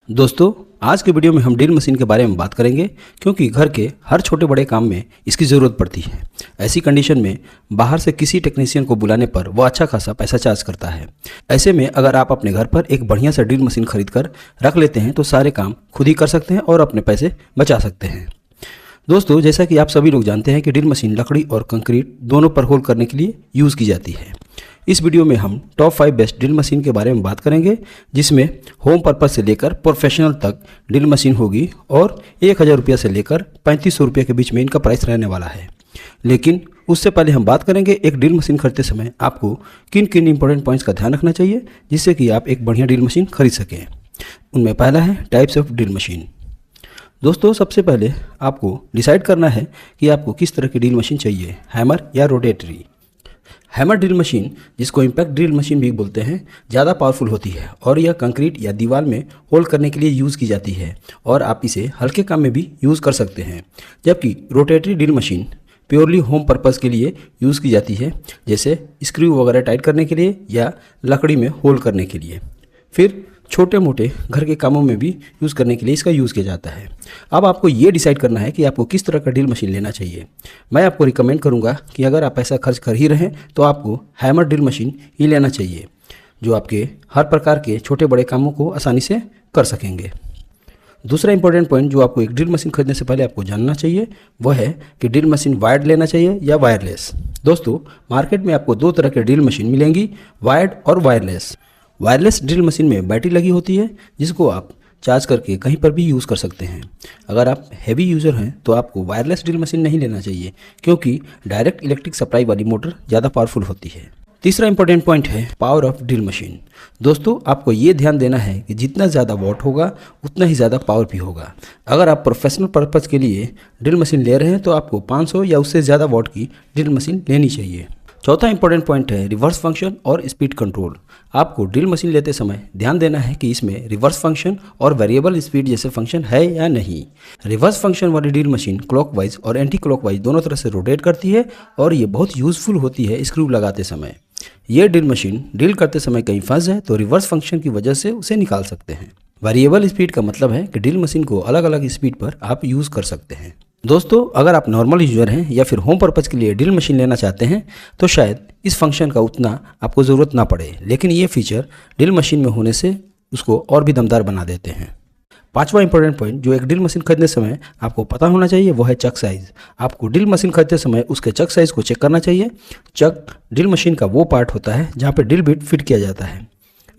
दोस्तों, आज के वीडियो में हम ड्रिल मशीन के बारे में बात करेंगे क्योंकि घर के हर छोटे बड़े काम में इसकी ज़रूरत पड़ती है। ऐसी कंडीशन में बाहर से किसी टेक्नीशियन को बुलाने पर वो अच्छा खासा पैसा चार्ज करता है। ऐसे में अगर आप अपने घर पर एक बढ़िया सा ड्रिल मशीन खरीद कर रख लेते हैं तो सारे काम खुद ही कर सकते हैं और अपने पैसे बचा सकते हैं। दोस्तों, जैसा कि आप सभी लोग जानते हैं कि ड्रिल मशीन लकड़ी और कंक्रीट दोनों पर होल करने के लिए यूज़ की जाती है। इस वीडियो में हम टॉप 5 बेस्ट ड्रिल मशीन के बारे में बात करेंगे, जिसमें होम पर्पस से लेकर प्रोफेशनल तक ड्रिल मशीन होगी और 1000 रुपये से लेकर 3500 रुपये के बीच में इनका प्राइस रहने वाला है। लेकिन उससे पहले हम बात करेंगे एक ड्रिल मशीन खरीदते समय आपको किन किन इंपॉर्टेंट पॉइंट्स का ध्यान रखना चाहिए जिससे कि आप एक बढ़िया ड्रिल मशीन खरीद सकें। उनमें पहला है टाइप्स ऑफ ड्रिल मशीन। दोस्तों, सबसे पहले आपको डिसाइड करना है कि आपको किस तरह की ड्रिल मशीन चाहिए, हैमर या रोटेटरी। हैमर ड्रिल मशीन, जिसको इम्पैक्ट ड्रिल मशीन भी बोलते हैं, ज़्यादा पावरफुल होती है और यह कंक्रीट या दीवार में होल करने के लिए यूज़ की जाती है और आप इसे हल्के काम में भी यूज़ कर सकते हैं। जबकि rotary drill machine purely home purpose के लिए यूज़ की जाती है, जैसे स्क्रू वगैरह टाइट करने के लिए या लकड़ी में होल करने के लिए। फिर छोटे मोटे घर के कामों में भी यूज़ करने के लिए इसका यूज़ किया जाता है। अब आपको ये डिसाइड करना है कि आपको किस तरह का ड्रिल मशीन लेना चाहिए। मैं आपको रिकमेंड करूँगा कि अगर आप पैसा खर्च कर ही रहें तो आपको हैमर ड्रिल मशीन ही लेना चाहिए, जो आपके हर प्रकार के छोटे बड़े कामों को आसानी से कर सकेंगे। दूसरा इंपॉर्टेंट पॉइंट जो आपको एक ड्रिल मशीन खरीदने से पहले आपको जानना चाहिए वह है कि ड्रिल मशीन वायर्ड लेना चाहिए या वायरलेस। दोस्तों, मार्केट में आपको दो तरह के ड्रिल मशीन मिलेंगी, वायर्ड और वायरलेस। वायरलेस ड्रिल मशीन में बैटरी लगी होती है जिसको आप चार्ज करके कहीं पर भी यूज़ कर सकते हैं। अगर आप हैवी यूज़र हैं तो आपको वायरलेस ड्रिल मशीन नहीं लेना चाहिए क्योंकि डायरेक्ट इलेक्ट्रिक सप्लाई वाली मोटर ज़्यादा पावरफुल होती है। तीसरा इंपॉर्टेंट पॉइंट है पावर ऑफ ड्रिल मशीन। दोस्तों, आपको ये ध्यान देना है कि जितना ज़्यादा वॉट होगा उतना ही ज़्यादा पावर भी होगा। अगर आप प्रोफेशनल पर्पज़ के लिए ड्रिल मशीन ले रहे हैं तो आपको 500 या उससे ज़्यादा वॉट की ड्रिल मशीन लेनी चाहिए। चौथा इंपॉर्टेंट पॉइंट है रिवर्स फंक्शन और स्पीड कंट्रोल। आपको ड्रिल मशीन लेते समय ध्यान देना है कि इसमें रिवर्स फंक्शन और वेरिएबल स्पीड जैसे फंक्शन है या नहीं। रिवर्स फंक्शन वाली ड्रिल मशीन क्लॉकवाइज और एंटी क्लॉकवाइज दोनों तरह से रोटेट करती है और ये बहुत यूज़फुल होती है स्क्रू लगाते समय। ये ड्रिल मशीन ड्रिल करते समय कहीं फंस जाए तो रिवर्स फंक्शन की वजह से उसे निकाल सकते हैं। वेरिएबल स्पीड का मतलब है कि ड्रिल मशीन को अलग अलग स्पीड पर आप यूज़ कर सकते हैं। दोस्तों, अगर आप नॉर्मल यूजर हैं या फिर होम पर्पज़ के लिए ड्रिल मशीन लेना चाहते हैं तो शायद इस फंक्शन का उतना आपको ज़रूरत ना पड़े, लेकिन ये फीचर ड्रिल मशीन में होने से उसको और भी दमदार बना देते हैं। पांचवा इंपॉर्टेंट पॉइंट जो एक ड्रिल मशीन खरीदने समय आपको पता होना चाहिए वो है चक साइज़। आपको ड्रिल मशीन खरीदते समय उसके चक साइज़ को चेक करना चाहिए। चक ड्रिल मशीन का वो पार्ट होता है जहाँ पर ड्रिल बिट फिट किया जाता है।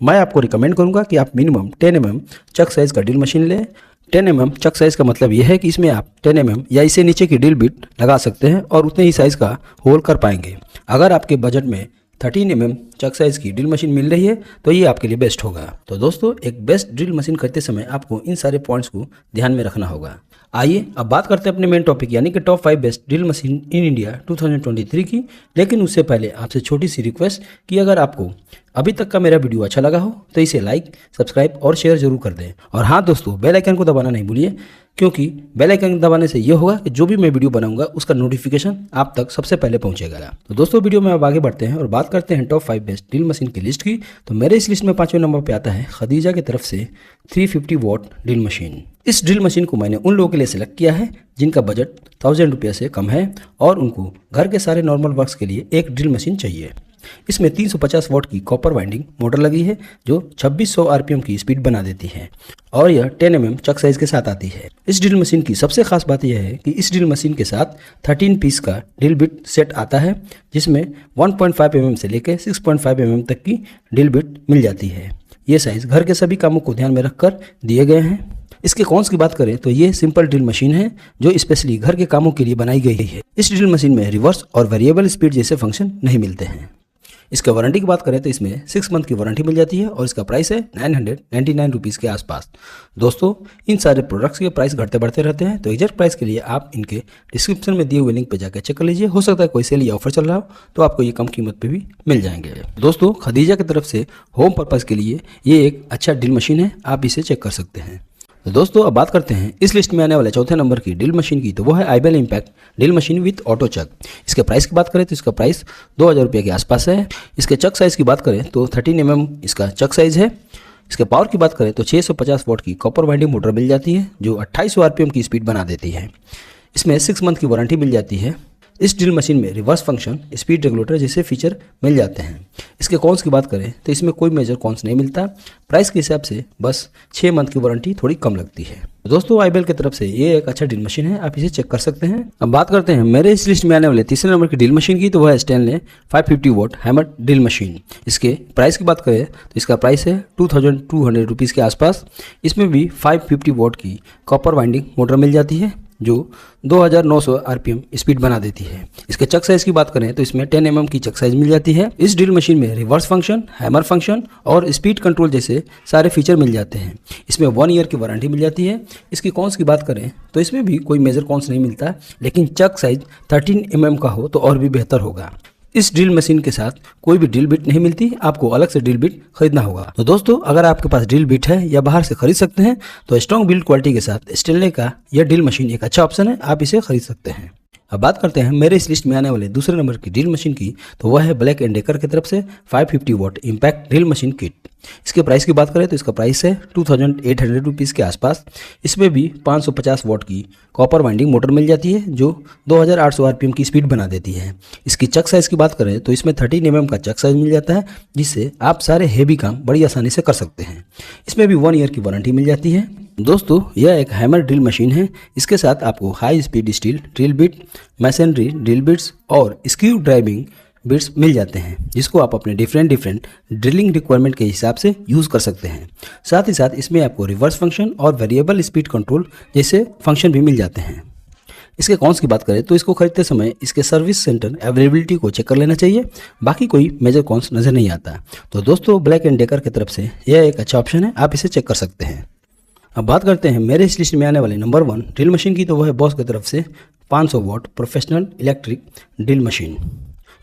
मैं आपको रिकमेंड करूँगा कि आप मिनिमम 10 mm चक साइज़ का ड्रिल मशीन लें। 10 mm चक साइज़ का मतलब यह है कि इसमें आप 10 mm या इससे नीचे की ड्रिल बिट लगा सकते हैं और उतने ही साइज़ का होल कर पाएंगे। अगर आपके बजट में 13 mm चक साइज़ की ड्रिल मशीन मिल रही है तो ये आपके लिए बेस्ट होगा। तो दोस्तों, एक बेस्ट ड्रिल मशीन खरीदते समय आपको इन सारे पॉइंट्स को ध्यान में रखना होगा। आइए अब बात करते हैं अपने मेन टॉपिक यानी कि top 5 best drill machine in India 2023 की। लेकिन उससे पहले आपसे छोटी सी रिक्वेस्ट कि अगर आपको अभी तक का मेरा वीडियो अच्छा लगा हो तो इसे लाइक, सब्सक्राइब और शेयर जरूर कर दें। और हाँ दोस्तों, बेल आइकन को दबाना नहीं भूलिए क्योंकि बेल आइकन दबाने से ये होगा कि जो भी मैं वीडियो बनाऊंगा उसका नोटिफिकेशन आप तक सबसे पहले पहुंचेगा। तो दोस्तों, वीडियो में अब आगे बढ़ते हैं और बात करते हैं टॉप 5 बेस्ट ड्रिल मशीन की लिस्ट की। तो मेरे इस लिस्ट में 5वें नंबर पर आता है खदीजा की तरफ से 350 वॉट ड्रिल मशीन। इस ड्रिल मशीन को मैंने उन लोगों के लिए सिलेक्ट किया है जिनका बजट 1000 रुपये से कम है और उनको घर के सारे नॉर्मल वर्क्स के लिए एक ड्रिल मशीन चाहिए। इसमें 350 वॉट की कॉपर वाइंडिंग मोटर लगी है जो 2600 आरपीएम की स्पीड बना देती है और यह 10 mm चक साइज के साथ आती है। इस ड्रिल मशीन की सबसे खास बात यह है कि इस ड्रिल मशीन के साथ 13 पीस का ड्रिल बिट सेट आता है जिसमें 1.5 mm से लेकर 6.5 mm तक की ड्रिल बिट मिल जाती है। ये साइज घर के सभी कामों को ध्यान में रखकर दिए गए हैं। इसके कॉन्स की बात करें तो ये सिंपल ड्रिल मशीन है जो स्पेशली घर के कामों के लिए बनाई गई है। इस ड्रिल मशीन में रिवर्स और वेरिएबल स्पीड जैसे फंक्शन नहीं मिलते हैं। इसके वारंटी की बात करें तो इसमें 6 मंथ की वारंटी मिल जाती है और इसका प्राइस है 999 रुपीज़ के आसपास। दोस्तों, इन सारे प्रोडक्ट्स के प्राइस घटते बढ़ते रहते हैं तो एग्जैक्ट प्राइस के लिए आप इनके डिस्क्रिप्शन में दिए हुए लिंक पर जाकर चेक कर लीजिए। हो सकता है कोई सेल या ऑफर चल रहा हो तो आपको ये कम कीमत पे भी मिल जाएंगे। दोस्तों, खदीजा की तरफ से होम पर्पज़ के लिए ये एक अच्छा ड्रिल मशीन है, आप इसे चेक कर सकते हैं। तो दोस्तों, अब बात करते हैं इस लिस्ट में आने वाले चौथे नंबर की ड्रिल मशीन की। तो वो है iBell impact drill machine with auto chuck. इसके प्राइस की बात करें तो इसका प्राइस 2000 रुपये के आसपास है। इसके चक साइज़ की बात करें तो 13 mm इसका चक साइज़ है। इसके पावर की बात करें तो 650 वॉट की कॉपर वाइंडिंग मोटर मिल जाती है जो 2800 आरपीएम की स्पीड बना देती है। इसमें 6 मंथ की वारंटी मिल जाती है। इस ड्रिल मशीन में रिवर्स फंक्शन, स्पीड रेगुलेटर जैसे फीचर मिल जाते हैं। इसके कॉन्स की बात करें तो इसमें कोई मेजर कॉन्स नहीं मिलता। प्राइस के हिसाब से बस 6 मंथ की वारंटी थोड़ी कम लगती है। दोस्तों आईबेल की तरफ से ये एक अच्छा ड्रिल मशीन है, आप इसे चेक कर सकते हैं। अब बात करते हैं मेरे इस लिस्ट में आने वाले तीसरे नंबर की ड्रिल मशीन की, तो वह है Stanley 550 what hammer drill machine. इसके प्राइस की बात करें तो इसका प्राइस है 2200 रुपीज़ के आसपास। इसमें भी 550 वॉट की कॉपर वाइंडिंग मोटर मिल जाती है जो 2900 आरपीएम स्पीड बना देती है। इसके चक साइज की बात करें तो इसमें 10 mm की चक साइज मिल जाती है। इस ड्रिल मशीन में रिवर्स फंक्शन, हैमर फंक्शन और स्पीड कंट्रोल जैसे सारे फीचर मिल जाते हैं। इसमें 1 ईयर की वारंटी मिल जाती है। इसकी कॉन्स की बात करें तो इसमें भी कोई मेजर कॉन्स नहीं मिलता, लेकिन चक साइज 13 mm का हो तो और भी बेहतर होगा। इस ड्रिल मशीन के साथ कोई भी ड्रिल बिट नहीं मिलती, आपको अलग से ड्रिल बिट खरीदना होगा। तो दोस्तों अगर आपके पास ड्रिल बिट है या बाहर से खरीद सकते हैं तो स्ट्रॉन्ग बिल्ड क्वालिटी के साथ स्टैनले का यह ड्रिल मशीन एक अच्छा ऑप्शन है, आप इसे खरीद सकते हैं। अब बात करते हैं मेरे इस लिस्ट में आने वाले दूसरे नंबर की ड्रिल मशीन की, तो वह है ब्लैक एंड डेकर की तरफ से 550 what impact drill machine kit. इसके प्राइस की बात करें तो इसका प्राइस है 2800 रुपीज़ के आसपास। इसमें भी 550 वॉट की कॉपर वाइंडिंग मोटर मिल जाती है जो 2800 आरपीएम की स्पीड बना देती है। इसकी चक साइज़ की बात करें तो इसमें 13 mm का चक साइज मिल जाता है, जिससे आप सारे हेवी काम बड़ी आसानी से कर सकते हैं। इसमें भी 1 ईयर की वारंटी मिल जाती है। दोस्तों यह एक हैमर ड्रिल मशीन है। इसके साथ आपको high speed steel drill bit, masonry drill bits और स्क्रू ड्राइविंग बिट्स मिल जाते हैं, जिसको आप अपने डिफरेंट ड्रिलिंग रिक्वायरमेंट के हिसाब से यूज़ कर सकते हैं। साथ ही साथ इसमें आपको रिवर्स फंक्शन और वेरिएबल स्पीड कंट्रोल जैसे फंक्शन भी मिल जाते हैं। इसके कॉन्स की बात करें तो इसको खरीदते समय इसके सर्विस सेंटर अवेलेबिलिटी को चेक कर लेना चाहिए, बाकी कोई मेजर कॉन्स नज़र नहीं आता। तो दोस्तों ब्लैक एंड डेकर की तरफ से यह एक अच्छा ऑप्शन है, आप इसे चेक कर सकते हैं। अब बात करते हैं मेरे इस लिस्ट में आने वाले नंबर 1 ड्रिल मशीन की, तो वह है बॉस की तरफ से 500 what professional electric drill machine.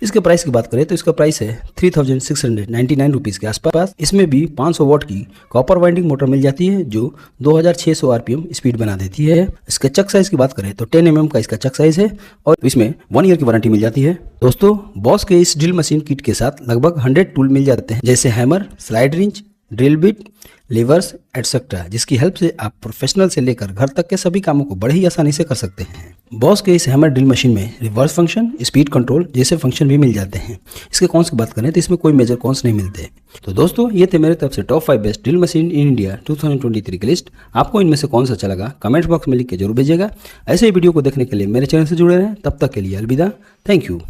इसके प्राइस की बात करें तो इसका प्राइस है 3699 रुपीज़ के आसपास। इसमें भी 500 वॉट की कॉपर वाइंडिंग मोटर मिल जाती है जो 2600 आरपीएम स्पीड बना देती है। इसके चक साइज की बात करें तो 10 mm का इसका चक साइज है और इसमें 1 ईयर की वारंटी मिल जाती है। दोस्तों बॉस के इस ड्रिल मशीन किट के साथ लगभग 100 टूल मिल जाते हैं, जैसे hammer, slide wrench, drill bit, levers etcetera, जिसकी हेल्प से आप प्रोफेशनल से लेकर घर तक के सभी कामों को बड़े ही आसानी से कर सकते हैं। बॉस के इस हैमर ड्रिल मशीन में रिवर्स फंक्शन, स्पीड कंट्रोल जैसे फंक्शन भी मिल जाते हैं। इसके कॉन्स की बात करें तो इसमें कोई मेजर कॉन्स नहीं मिलते। तो दोस्तों ये थे मेरे तरफ से top 5 best drill machine in India 2023 की लिस्ट। आपको इनमें से कौन सा अच्छा लगा कमेंट बॉक्स में लिख के जरूर भेजिएगा। ऐसे ही वीडियो को देखने के लिए मेरे चैनल से जुड़े रहें। तब तक के लिए अलविदा, थैंक यू।